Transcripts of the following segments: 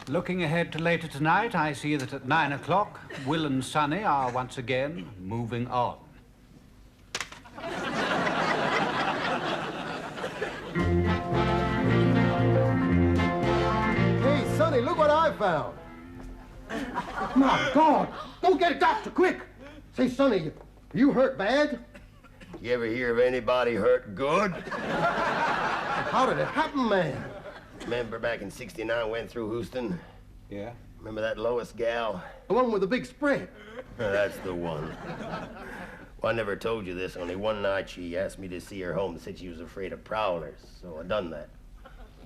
Looking ahead to later tonight, I see that at 9 o'clock, Will and Sonny are once again moving on. Hey, Sonny, look what I found. My God! Go get a doctor, quick! Say, Sonny, you hurt bad? You ever hear of anybody hurt good? How did it happen, man? Remember back in '69 went through Houston? Yeah? Remember that Lois gal? The one with the big spread. That's the one. Well, I never told you this. Only one night she asked me to see her home and said she was afraid of prowlers. So I done that.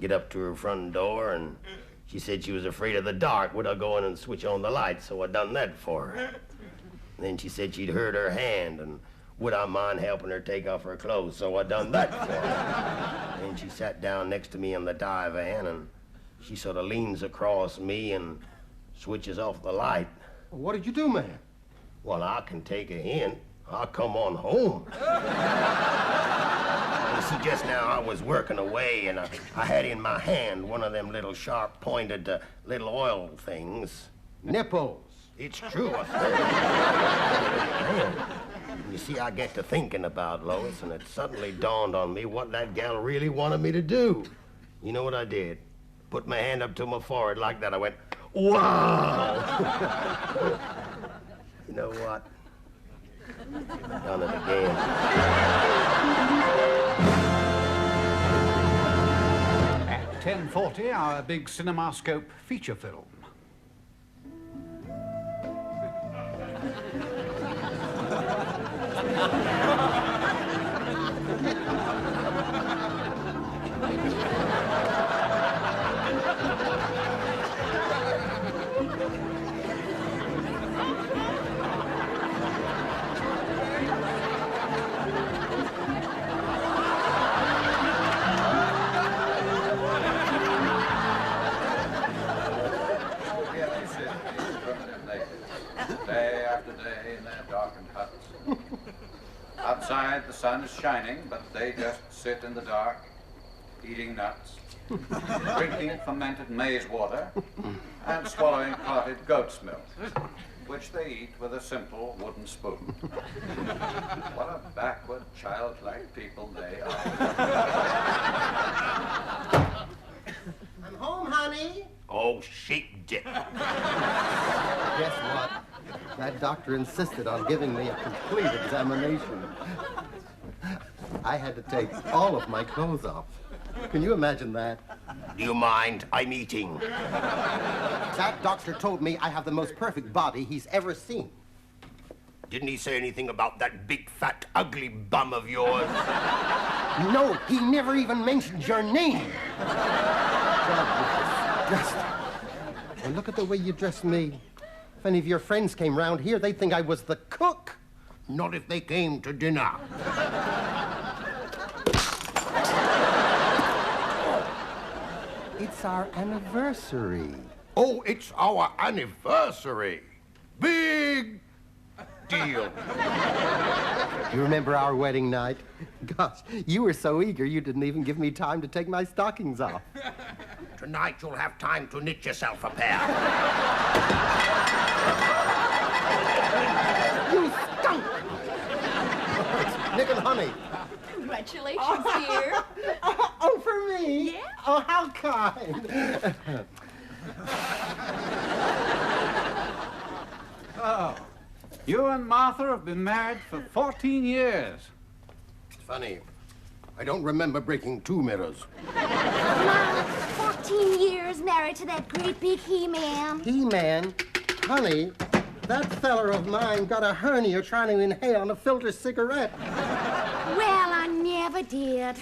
Get up to her front door and she said she was afraid of the dark. Would I go in and switch on the lights? So I done that for her. And then she said she'd hurt her hand and would I mind helping her take off her clothes? So I done that for her. And she sat down next to me in the divan and she sort of leans across me and switches off the light. What did you do, man? Well, I can take a hint. I'll come on home. You see, just now I was working away and I had in my hand one of them little sharp-pointed little oil things. Nipples. It's true. You see, I get to thinking about Lois, and it suddenly dawned on me what that gal really wanted me to do. You know what I did? Put my hand up to my forehead like that. I went, wow! You know what? Done it again. At 10:40, our big CinemaScope feature film. Day after day in their darkened huts. Outside the sun is shining, but they just sit in the dark, eating nuts, drinking fermented maize water, and swallowing clotted goat's milk, which they eat with a simple wooden spoon. What a backward, childlike people they are. I'm home, honey. Oh, sheep dip. Guess what? That doctor insisted on giving me a complete examination. I had to take all of my clothes off. Can you imagine that? Do you mind? I'm eating. That doctor told me I have the most perfect body he's ever seen. Didn't he say anything about that big, fat, ugly bum of yours? No, he never even mentioned your name. God, you're disgusting. And look at the way you dressed me. If any of your friends came round here, they'd think I was the cook. Not if they came to dinner. It's our anniversary. Oh, it's our anniversary. Big deal. You remember our wedding night? Gosh, you were so eager you didn't even give me time to take my stockings off. Tonight you'll have time to knit yourself a pair. You skunk! Nick and Honey. Congratulations, dear. Oh, for me? Yeah. Oh, how kind. Oh, you and Martha have been married for 14 years. It's funny. I don't remember breaking 2 mirrors. Mom, 14 years married to that great big He-Man. He-Man? Honey, that feller of mine got a hernia trying to inhale a filter cigarette. Well, I never did.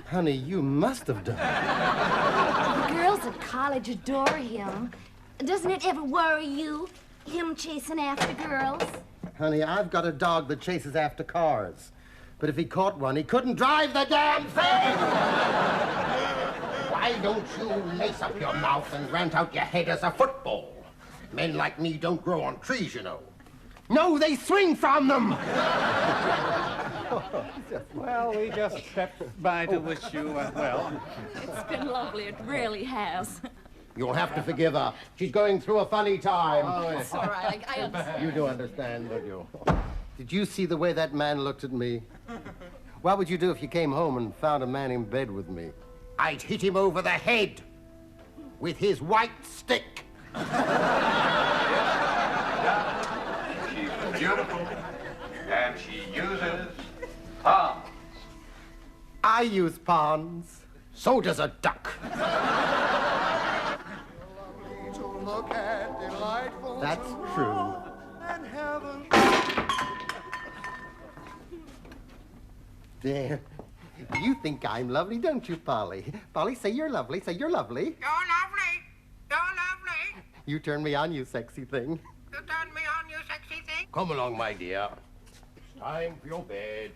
Honey, you must have done. The girls at college adore him. Doesn't it ever worry you, him chasing after girls? Honey, I've got a dog that chases after cars. But if he caught one, he couldn't drive the damn thing! Why don't you lace up your mouth and rant out your head as a football? Men like me don't grow on trees, you know. No, they swing from them. Well, we just stepped by to wish you well. It's been lovely. It really has. You'll have to forgive her. She's going through a funny time. It's all right. I understand. You do understand, don't you? Did you see the way that man looked at me? What would you do if you came home and found a man in bed with me? I'd hit him over the head with his white stick. She's beautiful, and she uses palms. I use pawns. So does a duck. That's true. There. You think I'm lovely, don't you, Polly? Polly, say you're lovely. Say you're lovely. You're lovely. You're lovely. You turn me on, you sexy thing. You turn me on, you sexy thing. Come along, my dear. Time for your bed.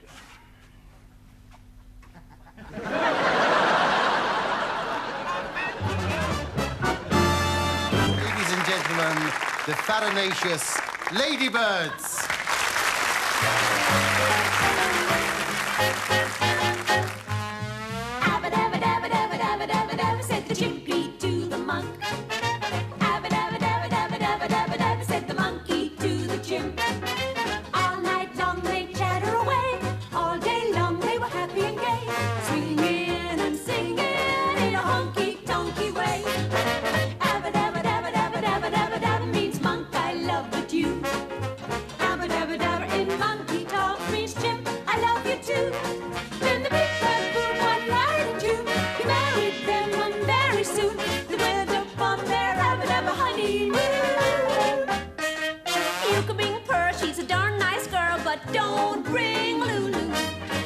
Ladies and gentlemen, the farinaceous ladybirds. Abba-dabba-dabba-dabba-dabba-dabba, said the chimpy to the monk. Abba-dabba-dabba-dabba-dabba-dabba, said the monkey to the chimp. All night long they chatter away. All day long they were happy and gay, swinging and singing in a honky-tonky way. Abba-dabba-dabba-dabba-dabba-dabba means monk, I love but you. Abba-dabba-dabba in monkey talk means chimp, I love you too. Then the big bird flew one night in June. He married them one very soon. They went up on their abba-dabba honeymoon. You could bring Pearl, she's a darn nice girl, but don't bring Lulu.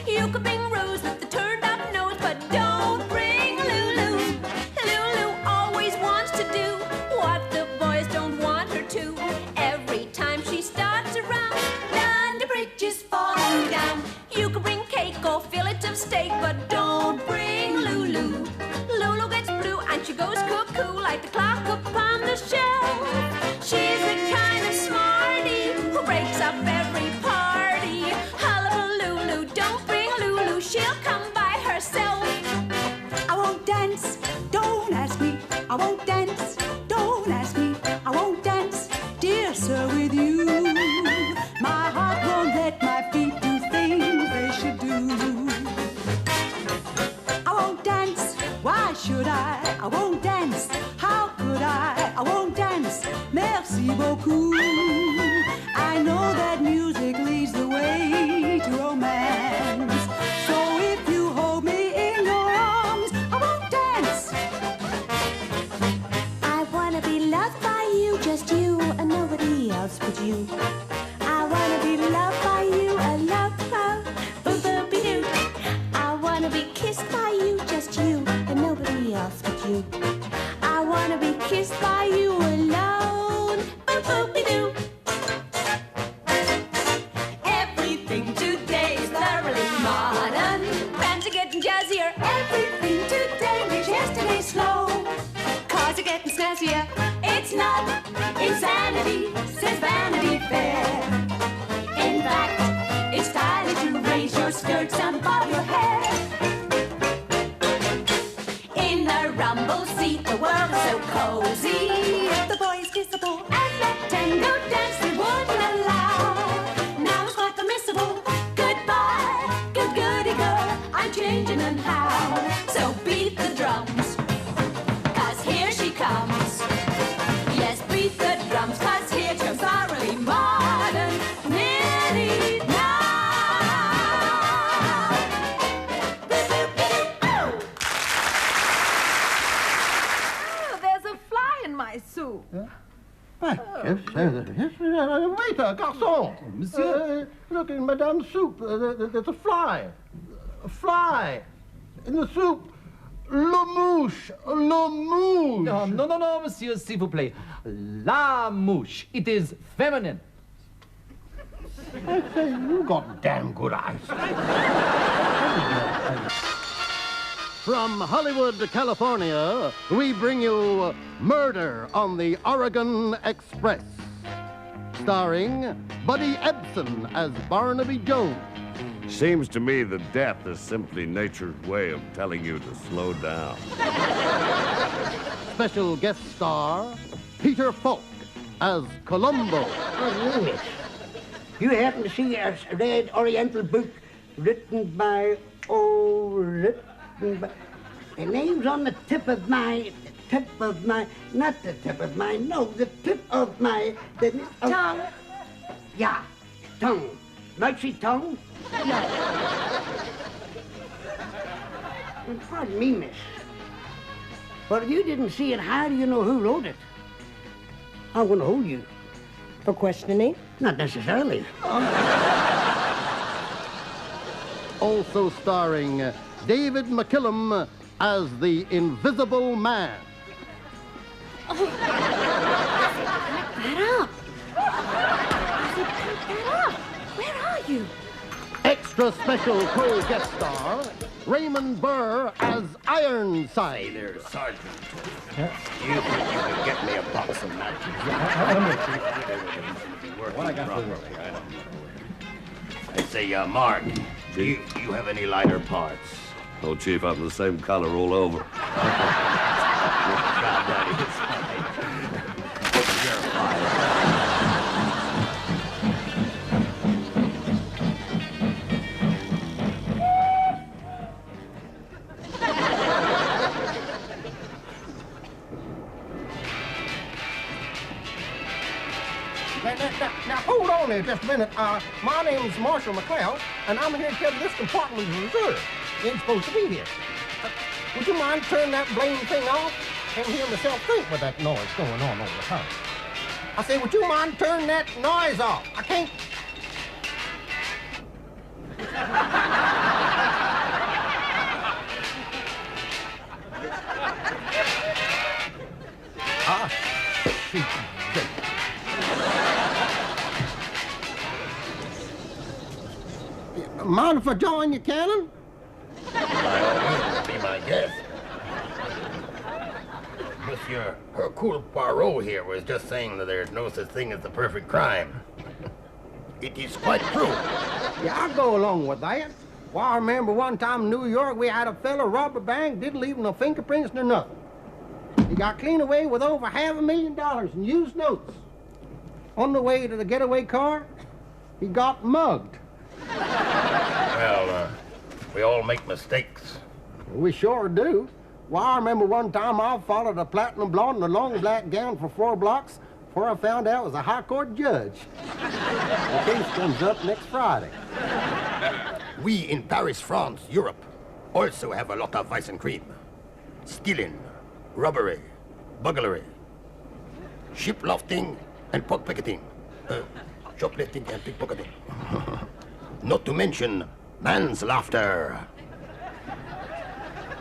You could bring Rose with the turned-up nose, but don't bring Lulu. Lulu always wants to do what the boys don't want her to. Every time she starts around, London Bridge is falling down. You could bring cake or fillet of steak, but don't bring Lulu. Lulu gets blue and she goes cuckoo like the clock upon the shelf. She's the kind of smarty who breaks up every party. Hullabaloo, don't bring Lulu, she'll come by herself. I won't dance, don't ask me. I won't dance, don't ask me. I won't dance, dear sir, with you. My heart won't let my feet do things they should do. I won't dance, why should I? I won't dance, how could I? I won't dance, merci beaucoup. I know that music leads the way to romance. So if you hold me in your arms, I won't dance. I wanna be loved by you, just you, and nobody else but you. I wanna be loved by you, a love, boop-boop-be-doo. I wanna be kissed by you, just you, and nobody else but you. I wanna be kissed by you alone, boop-boop-be-doo. Everything today is thoroughly modern. Bands are getting jazzier. Everything today makes yesterday slow. Cars are getting snazzier. It's not insanity, says Vanity Fair. In fact, it's stylish to raise your skirts and bob your hair. In the rumble seat, the world is so cozy. The boys kissable and let tango dance they wouldn't allow. Now it's quite permissible. Goodbye, good goody girl. I'm changing and how. So beat the drums, 'cause here she comes. Yes, beat the drums, 'cause here comes thoroughly modern Minnie now. Oh, there's a fly in my soup. Waiter, garçon. Monsieur? Look in Madame's soup. There's a fly. A fly. In the soup. Le mouche. Le mouche. No, monsieur, s'il vous plaît. La mouche. It is feminine. I say, you got damn good eyes. From Hollywood, California, we bring you Murder on the Oregon Express, starring Buddy Ebsen as Barnaby Jones. Seems to me that death is simply nature's way of telling you to slow down. Special guest star Peter Falk as Columbo. Oh, Lewis, you happen to see a red Oriental book written by, the name's on the tip of my, not the tip of my, no, the tip of my, Tongue. Yeah, tongue. Might see tongue? No. Pardon me, miss. But if you didn't see it, how do you know who wrote it? I'm going to hold you. For questioning? Not necessarily. Also starring David McKillum as the Invisible Man. That up. That up. Where are you? Extra special co-guest star Raymond Burr as Ironside. Hey there, Sergeant. You think you could get me a box of matches? What I got for you? I say, Mark, do you have any lighter parts? Oh, Chief, I'm the same color all over. God, that is fine. You're fine. Now, hold on there just a minute. My name's Marshal McLeod, and I'm here to tell you this compartment is reserved. You ain't supposed to be here. Would you mind turning that blame thing off? I can't hear myself think with that noise going on over the house. I say, would you mind turning that noise off? I can't... Mind if I join you, Cannon? By all means, be my guest. Monsieur Hercule Poirot here was just saying that there's no such thing as the perfect crime. It is quite true. Yeah, I'll go along with that. Well, I remember one time in New York, we had a fella rob a bank, didn't leave no fingerprints nor nothing. He got clean away with over $500,000 in used notes. On the way to the getaway car, he got mugged. Well, we all make mistakes. We sure do. Well, I remember one time I followed a platinum blonde in a long black gown for 4 blocks before I found out it was a high court judge. The case comes up next Friday. We in Paris, France, Europe, also have a lot of vice and cream. Stealing, robbery, burglary, shiplofting, and pickpocketing. Shoplifting and pickpocketing. Not to mention manslaughter.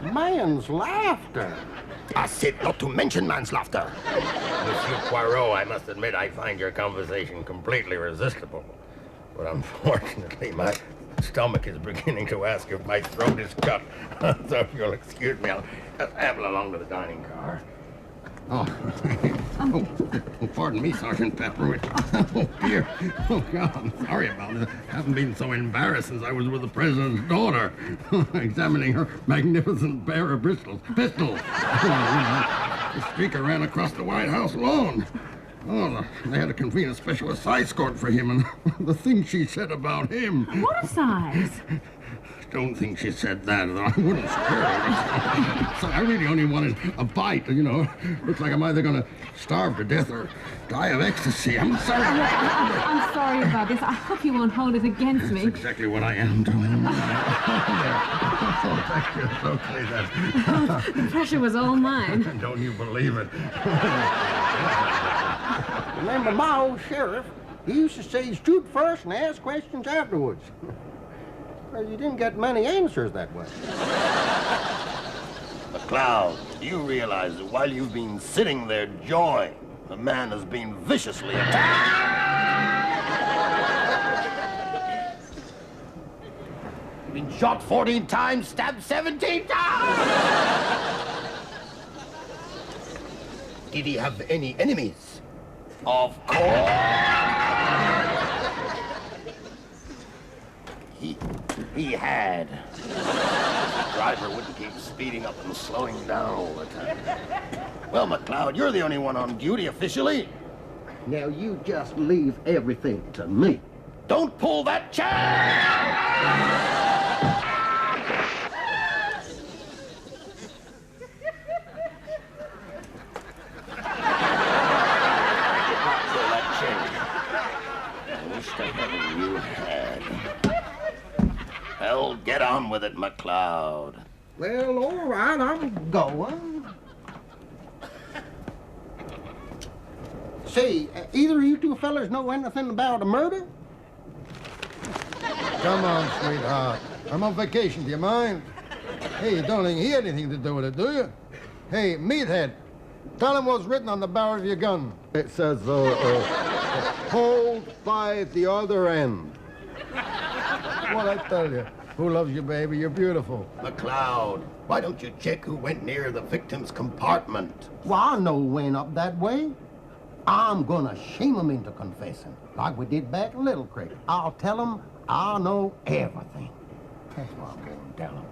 Manslaughter? I said not to mention manslaughter. Monsieur Poirot, I must admit I find your conversation completely resistible. But unfortunately, my stomach is beginning to ask if my throat is cut. So if you'll excuse me, I'll just amble along to the dining car. Oh, pardon me, Sergeant Pepper. Oh, dear. Oh, God, I'm sorry about it. I haven't been so embarrassed since I was with the president's daughter, examining her magnificent pair of pistols. The speaker ran across the White House lawn. Oh, they had to convene a special assize court for him, and the things she said about him. What assize? Don't think she said that, though I wouldn't scare her. So I really only wanted a bite, you know. Looks like I'm either going to starve to death or die of ecstasy. I'm sorry. I'm sorry about this. I hope you won't hold it against me. That's exactly what I am doing. Oh, thank you. Okay, then. The pressure was all mine. Don't you believe it? Remember my old sheriff, he used to say shoot first and ask questions afterwards. Well, you didn't get many answers that way. McLeod, do you realize that while you've been sitting there jawing, the man has been viciously attacked? Been shot 14 times, stabbed 17 times! Did he have any enemies? Of course! He had. The driver wouldn't keep speeding up and slowing down all the time. Well, McLeod, you're the only one on duty officially. Now you just leave everything to me. Don't pull that chair! You had. Well, get on with it, McLeod. Well, all right, I'm going. Say, either of you two fellas know anything about a murder? Come on, sweetheart. I'm on vacation, do you mind? Hey, you don't think he had anything to do with it, do you? Hey, meathead, tell him what's written on the barrel of your gun. It says, hold by the other end. What I tell you? Who loves you, baby? You're beautiful. McLeod, why don't you check who went near the victim's compartment? Well, I know who went up that way. I'm gonna shame him into confessing, like we did back in Little Creek. I'll tell him I know everything. That's what I'm gonna tell him.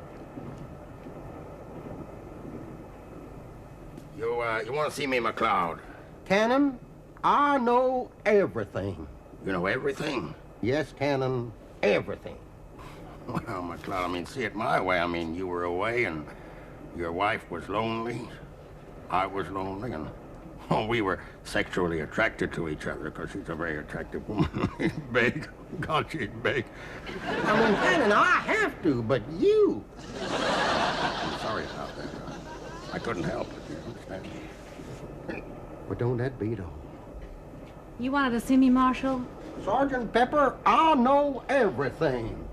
You want to see me, McLeod? Cannon, I know everything. You know everything? Yes, Cannon, everything. Well, McLeod, I mean, see it my way. I mean, you were away and your wife was lonely. I was lonely, and we were sexually attracted to each other because she's a very attractive woman. She's big. God, she's big. I mean, Cannon, I have to, but you. I'm sorry about that. I couldn't help it, you understand? But don't that beat all? You wanted to see me, Marshal? Sergeant Pepper, I know everything.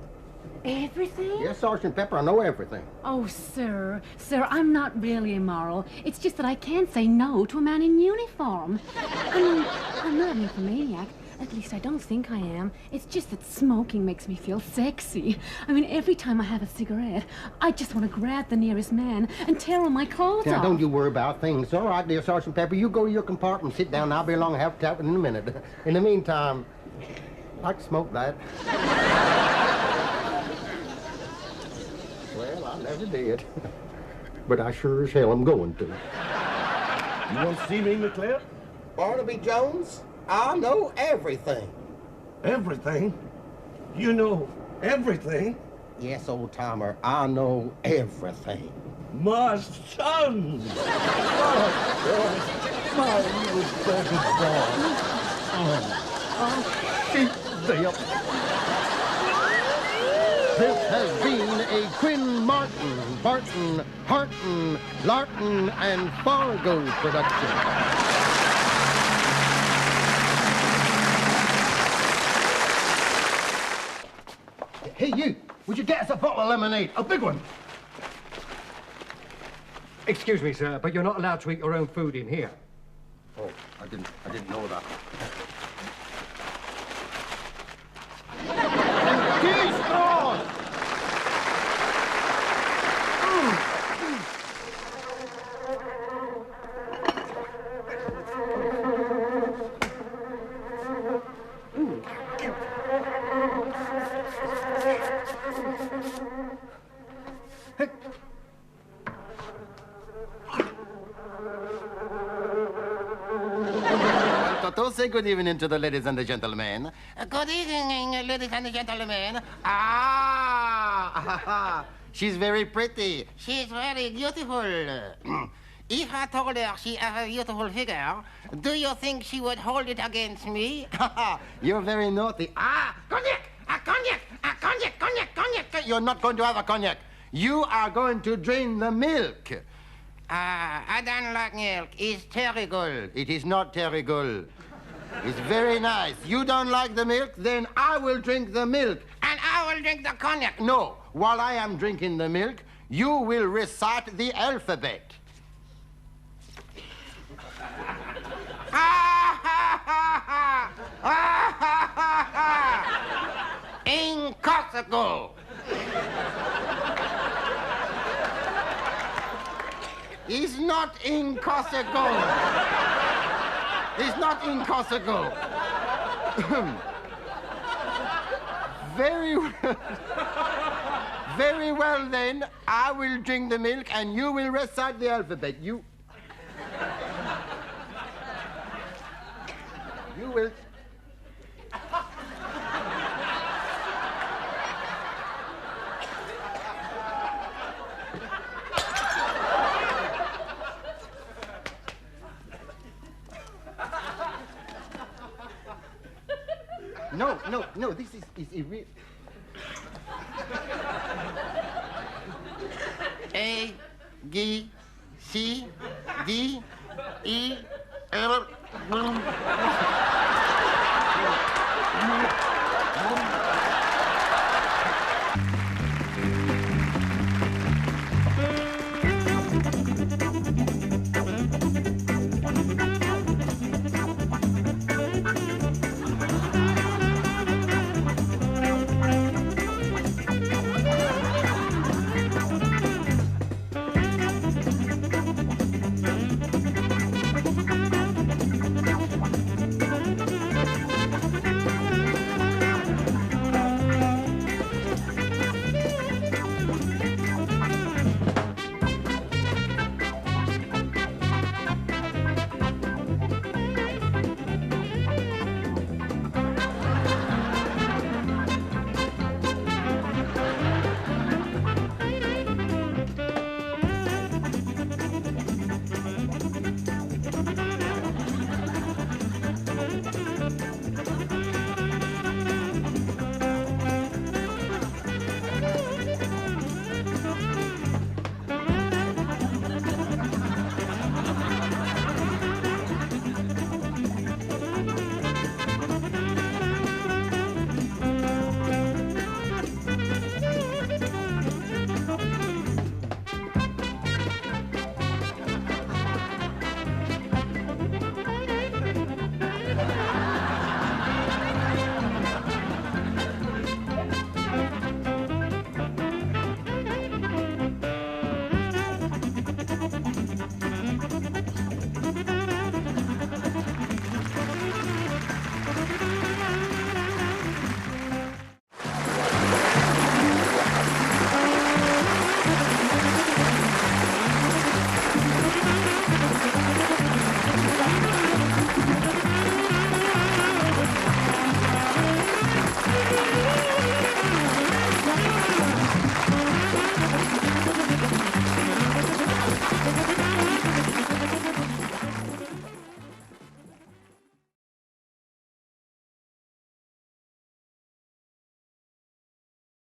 Everything? Yes, Sergeant Pepper, I know everything. Oh, sir, I'm not really immoral. It's just that I can't say no to a man in uniform. I mean, I'm not an nymphomaniac. At least I don't think I am. It's just that smoking makes me feel sexy. I mean, every time I have a cigarette, I just want to grab the nearest man and tear all my clothes off. Now, don't you worry about things. All right, dear Sergeant Pepper, you go to your compartment, sit down, I'll be along and have a chat in a minute. In the meantime, I can smoke that. Well, I never did. But I sure as hell am going to. You want to see me, McLeod? Barnaby Jones, I know everything. Everything? You know everything? Yes, old timer, I know everything. My son! My little baby boy. Sheep dip. This has been a Quinn Martin, Barton, Harton, Larton, and Fargo production. Hey, you! Would you get us a bottle of lemonade? A big one! Excuse me, sir, but you're not allowed to eat your own food in here. Oh, I didn't know that. He's gone! Say good evening to the ladies and the gentlemen. Good evening, ladies and gentlemen. Ah! She's very pretty. She's very beautiful. If I told her she has a beautiful figure, do you think she would hold it against me? You're very naughty. Ah! Cognac! A cognac! A cognac! Cognac! Cognac! You're not going to have a cognac. You are going to drain the milk. I don't like milk. It's terrible. It is not terrible. It's very nice. You don't like the milk? Then I will drink the milk. And I will drink the cognac. No. While I am drinking the milk, you will recite the alphabet. Incorsical. It's not incorsical. It's not incorsical. Very well. Very well, then. I will drink the milk, and you will recite the alphabet. You will... No, this is real. A, G, C, D, E, L.